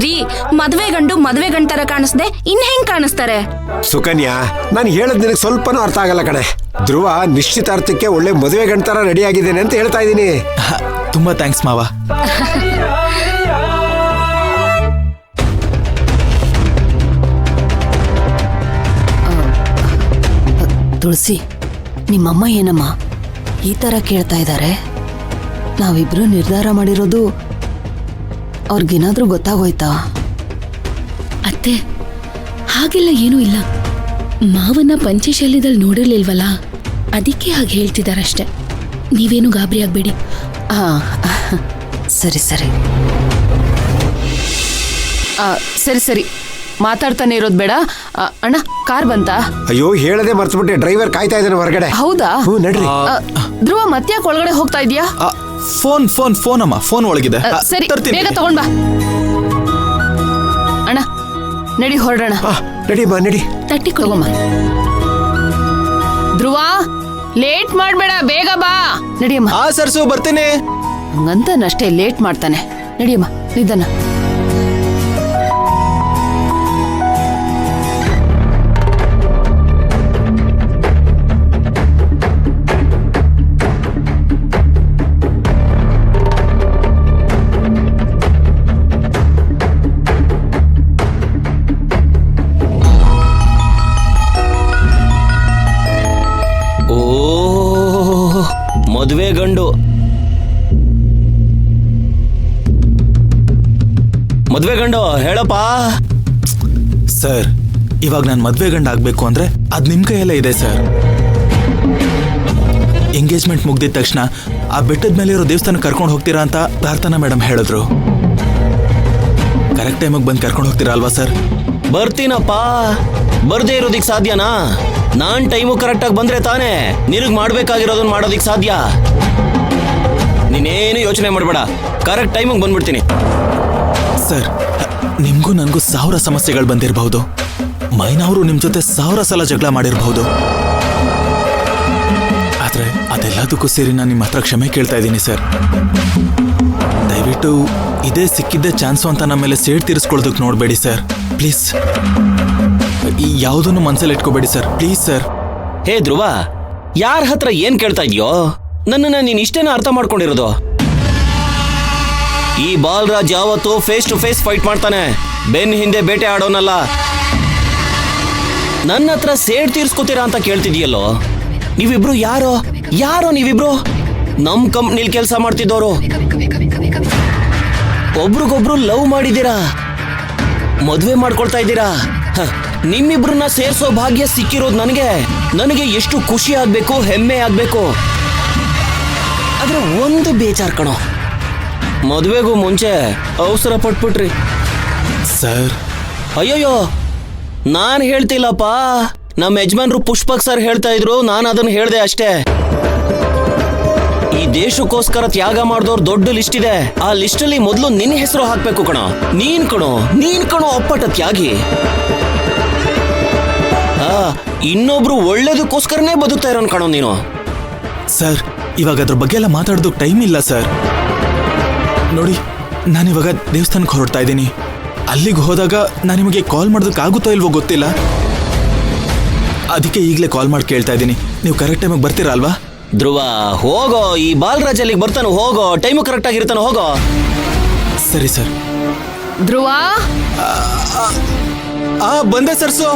ರೀ, ಮದ್ವೆ ಗಂಡು ತರ ಕಾಣಿಸ್ದೆ ಇನ್ ಹೆಂಗ್ ಕಾಣಿಸ್ತಾರೆ? ಸುಕನ್ಯಾ, ನಾನು ಹೇಳದ್ ನಿನಗೆ ಸ್ವಲ್ಪನೂ ಅರ್ಥ ಆಗಲ್ಲ ಕಣೆ. ಧ್ರುವ ನಿಶ್ಚಿತಾರ್ಥಕ್ಕೆ ಒಳ್ಳೆ ಮದುವೆ ಗಂಡ ತರ ರೆಡಿ ಆಗಿದ್ದೇನೆ ಅಂತ ಹೇಳ್ತಾ ಇದ್ದೀನಿ. ತುಂಬಾ ಥ್ಯಾಂಕ್ಸ್ ಮಾವ. ತುಳಸಿ, ನಿಮ್ಮಮ್ಮ ಏನಮ್ಮ ಈ ತರ ಕೇಳ್ತಾ ಇದ್ದಾರೆ? ನಾವಿಬ್ರು ನಿರ್ಧಾರ ಮಾಡಿರೋದು ಅವ್ರಿಗೇನಾದ್ರೂ ಗೊತ್ತಾಗೋಯ್ತಾ? ಅತ್ತೆ, ಹಾಗೆಲ್ಲ ಏನೂ ಇಲ್ಲ. ಮಾವನ್ನ ಪಂಚಶಾಲೆದಲ್ಲಿ ನೋಡಿರ್ಲಿಲ್ವಲ್ಲ, ಅದಕ್ಕೆ ಹಾಗೆ ಹೇಳ್ತಿದಾರಷ್ಟೆ. ನೀವೇನು ಗಾಬರಿ ಆಗ್ಬೇಡಿ. ಸರಿ ಸರಿ ಸರಿ ಸರಿ ಮಾತಾಡ್ತಾನೆ ಇರೋದು ಬೇಡ. ಅಣ್ಣ, ಕಾರ್ ಬಂತಾ? ಅಯ್ಯೋ, ಹೇಳದೆ ಮರ್ತ್ಬಿಟ್ಟೆ. ಡ್ರೈವರ್ ಕಾಯ್ತಾ ಇದ್ದಾನೆ ಹೊರಗಡೆ. ಹೌದಾ? ನಡ್ರಿ. ಧ್ರುವ, ಮತ್ತ್ಯಾಕೆ ಒಳಗಡೆ ಹೋಗ್ತಾ ಇದೀಯಾ? ಫೋನ್ ಅಮ್ಮ, ಫೋನ್ ಒಳಗಿದೆ. ಸರಿ, ಬೇಗ ತಗೊಂಡ್ ಬಾ. ಅಣ್ಣ, ನಡಿ ಹೊರಡೋಣ. ನಡಿ ಬಾ, ನಡಿ. ತಟ್ಟಿ ಕೊಡಮ್ಮ. ಧ್ರುವ, ಲೇಟ್ ಮಾಡ್ಬೇಡ, ಬೇಗ ಬಾ. ನಡಿಯಮ್ಮ. ಸರ್ಸು, ಬರ್ತೀನಿ. ಹಂಗಂತನಷ್ಟೇ ಲೇಟ್ ಮಾಡ್ತಾನೆ. ನಡಿಯಮ್ಮ, ನಿಧಾನ. ಮದುವೆ ಗಂಡು ಹೇಳಪ್ಪ. ಸರ್, ಇವಾಗ ನಾನು ಮದ್ವೆ ಗಂಡ ಆಗ್ಬೇಕು ಅಂದ್ರೆ ಅದ್ ನಿಮ್ ಕೈಯಲ್ಲೇ ಇದೆ ಸರ್. ಎಂಗೇಜ್ಮೆಂಟ್ ಮುಗ್ದಿದ ತಕ್ಷಣ ಆ ಬೆಟ್ಟದ ಮೇಲೆ ಇರೋ ದೇವಸ್ಥಾನ ಕರ್ಕೊಂಡು ಹೋಗ್ತೀರಾ ಅಂತ ಪ್ರಾರ್ಥನಾ ಮೇಡಮ್ ಹೇಳಿದ್ರು. ಕರೆಕ್ಟ್ ಟೈಮಿಗೆ ಬಂದು ಕರ್ಕೊಂಡು ಹೋಗ್ತೀರಾ ಅಲ್ವಾ ಸರ್? ಬರ್ತೀನಪ್ಪ. ಬರ್ದೇ ಇರೋದಿಕ್ ಸಾಧ್ಯನಾ? ನಾನ್ ಟೈಮು ಕರೆಕ್ಟ್ ಆಗಿ ಬಂದ್ರೆ ತಾನೇ ನಿನಗ್ ಮಾಡ್ಬೇಕಾಗಿರೋದನ್ನ ಮಾಡೋದಿಕ್ ಸಾಧ್ಯ. ನೀನೇನು ಯೋಚನೆ ಮಾಡಬೇಡ, ಕರೆಕ್ಟ್ ಟೈಮಿಗೆ ಬಂದ್ಬಿಡ್ತೀನಿ. ಸರ್, ನಿಮ್ಗೂ ನನ್ಗೂ 1000 ಸಮಸ್ಯೆಗಳು ಬಂದಿರಬಹುದು. ಮೈನವರು ನಿಮ್ ಜೊತೆ 1000 ಸಲ ಜಗಳ ಮಾಡಿರಬಹುದು. ಆದ್ರೆ ಅದೆಲ್ಲದಕ್ಕೂ ಸೇರಿ ನಾನು ನಿಮ್ಮ ಹತ್ರ ಕ್ಷಮೆ ಕೇಳ್ತಾ ಇದ್ದೀನಿ ಸರ್. ದಯವಿಟ್ಟು ಇದೇ ಸಿಕ್ಕಿದ್ದೇ ಚಾನ್ಸು ಅಂತ ನಮ್ಮ ಮೇಲೆ ಸೇಡ್ ತೀರಿಸ್ಕೊಳ್ಳೋದಕ್ಕೆ ನೋಡ್ಬೇಡಿ ಸರ್, ಪ್ಲೀಸ್. ಯಾವುದನ್ನು ಮನಸ್ಸಲ್ಲಿ ಇಟ್ಕೋಬೇಡಿ ಸರ್, ಪ್ಲೀಸ್ ಸರ್. ಹೇ ಧ್ರುವ, ಯಾರ ಹತ್ರ ಏನ್ ಕೇಳ್ತಾ ಇದೆಯೋ? ನನ್ನನ್ನ ನೀನ್ ಇಷ್ಟೇನ ಅರ್ಥ ಮಾಡ್ಕೊಂಡಿರೋದು? ಈ ಬಾಲರಾಜ್ ಯಾವತ್ತು ಫೇಸ್ ಟು ಫೇಸ್ ಫೈಟ್ ಮಾಡ್ತಾನೆ, ಬೆನ್ ಹಿಂದೆ ಬೇಟೆ ಆಡೋನಲ್ಲ. ನನ್ನ ಹತ್ರ ಸೇಡ್ ತೀರ್ಸ್ಕೋತೀರಾ ಅಂತ ಕೇಳ್ತಿದ್ಯಲ್ಲೋ? ನೀವಿಬ್ರು ಯಾರೋ ನೀವಿಬ್ರು ನಮ್ ಕಂಪ್ನಿಲ್ ಕೆಲಸ ಮಾಡ್ತಿದ್ದವರು. ಒಬ್ರಿಗೊಬ್ರು ಲವ್ ಮಾಡಿದ್ದೀರಾ, ಮದ್ವೆ ಮಾಡ್ಕೊಳ್ತಾ ಇದ್ದೀರಾ. ನಿಮ್ಮಿಬ್ರನ್ನ ಸೇರ್ಸೋ ಭಾಗ್ಯ ಸಿಕ್ಕಿರೋದು ನನಗೆ ಎಷ್ಟು ಖುಷಿ ಆಗ್ಬೇಕು, ಹೆಮ್ಮೆ ಆಗ್ಬೇಕು. ಆದ್ರೆ ಒಂದು ಬೇಜಾರ್ ಕಣೋ, ಮದ್ವೆಗೂ ಮುಂಚೆ ಅವಸರ ಪಟ್ಬಿಟ್ರಿ ಸರ್. ಅಯ್ಯಯ್ಯೋ, ನಾನ್ ಹೇಳ್ತಿಲ್ಲಪ್ಪ, ನಮ್ಮ ಯಜಮಾನ್ರು ಪುಷ್ಪಕ್ ಸರ್ ಹೇಳ್ತಾ ಇದ್ರು, ನಾನು ಅದನ್ನ ಹೇಳ್ದೆ ಅಷ್ಟೇ. ಈ ದೇಶಕ್ಕೋಸ್ಕರ ತ್ಯಾಗ ಮಾಡಿದವ್ರು ದೊಡ್ಡ ಲಿಸ್ಟ್ ಇದೆ. ಆ ಲಿಸ್ಟ್ ಅಲ್ಲಿ ಮೊದಲು ನಿನ್ನ ಹೆಸರು ಹಾಕ್ಬೇಕು ಕಣೋ. ನೀನ್ ಕಣೋ ಅಪ್ಪಟ ತ್ಯಾಗಿ. ಇನ್ನೊಬ್ರು ಒಳ್ಳೇದಕ್ಕೋಸ್ಕರನೇ ಬದುಕ್ತಾ ಇರೋನ್ ಕಣೋ ನೀನು. ಸರ್, ಇವಾಗ ಅದ್ರ ಬಗ್ಗೆ ಎಲ್ಲ ಮಾತಾಡೋದಕ್ಕೆ ಟೈಮ್ ಇಲ್ಲ ಸರ್. ನೋಡಿ, ನಾನಿವಾಗ ದೇವಸ್ಥಾನಕ್ಕೆ ಹೊರಡ್ತಾ ಇದ್ದೀನಿ. ಅಲ್ಲಿಗೆ ಹೋದಾಗ ನಾನು ನಿಮಗೆ ಕಾಲ್ ಮಾಡೋದಕ್ಕೆ ಆಗುತ್ತೋ ಇಲ್ವೋ ಗೊತ್ತಿಲ್ಲ. ಅದಕ್ಕೆ ಈಗಲೇ ಕಾಲ್ ಮಾಡಿ ಕೇಳ್ತಾ ಇದ್ದೀನಿ, ನೀವು ಕರೆಕ್ಟ್ ಟೈಮಿಗೆ ಬರ್ತೀರಾ ಅಲ್ವಾ? ಧ್ರುವ, ಹೋಗೋ. ಈ ಬಾಲರಾಜ್ ಅಲ್ಲಿಗೆ ಬರ್ತಾನೆ, ಹೋಗೋ. ಟೈಮು ಕರೆಕ್ಟ್ ಆಗಿರ್ತಾನೆ, ಹೋಗೋ. ಸರಿ ಸರ್. ಧ್ರುವ, ಬಂದೆ ಸರ್ಸು.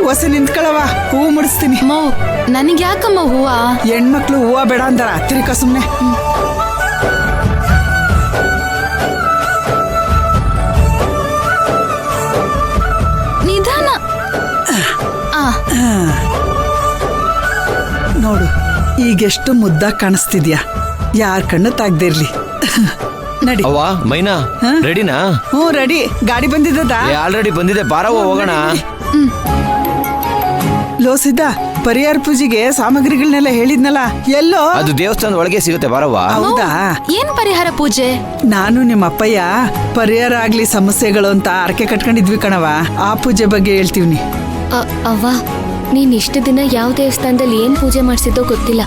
ಹೊಸ ನಿಂತ್ಕೊಳ್ಳವ, ಹೂವು ಮುಡಿಸ್ತೀನಿ. ನನಗೆ ಯಾಕಮ್ಮ ಹೂವ? ಹೆಣ್ಮಕ್ಳು ಹೂವ ಬೇಡ ಅಂದಾರ, ತಿರ್ಕ ಸುಮ್ನೆ. ನಿಧಾನ. ನೋಡು, ಈಗೆಷ್ಟು ಮುದ್ದಾಗಿ ಕಾಣಿಸ್ತಿದ್ಯಾ. ಯಾರ ಕಣ್ಣು ತಾಗ್ದಿರ್ಲಿ. ನಡಿ. ಅವ್ವ, ಮೈನಾ ರೆಡಿನಾ? ಹ್ಞೂ ರೆಡಿ. ಗಾಡಿ ಬಂದಿದ್ದದ? ಆಲ್ರೆಡಿ ಬಂದಿದೆ, ಬಾರವ್ವ ಹೋಗೋಣ. ಲೋ ಸಿದ್ಧ ಪರಿಹಾರ ಪೂಜೆಗೆ ಸಾಮಗ್ರಿಗಳನ್ನೆಲ್ಲ ಹೇಳಿದ್ನಲ್ಲ ಎಲ್ಲೋ ಅದು ದೇವಸ್ಥಾನದ ಒಳಗೆ ಸಿಗುತ್ತೆ ಬರವ್ವ. ಹೌದಾ ಏನ್ ಪರಿಹಾರ ಪೂಜೆ? ನಾನು ನಿಮ್ಮ ಅಪ್ಪಯ್ಯ ಪರಿಹಾರ ಆಗ್ಲಿ ಸಮಸ್ಯೆಗಳು ಅಂತ ಅರಕೆ ಕಟ್ಕೊಂಡಿದ್ವಿ ಕಣವ. ಆ ಪೂಜೆ ಬಗ್ಗೆ ಹೇಳ್ತೀವ್ನಿ. ಅವ್ವ, ನೀನ್ ಇಷ್ಟು ದಿನ ಯಾವ ದೇವಸ್ಥಾನದಲ್ಲಿ ಏನ್ ಪೂಜೆ ಮಾಡ್ಸಿದ್ದೋ ಗೊತ್ತಿಲ್ಲ.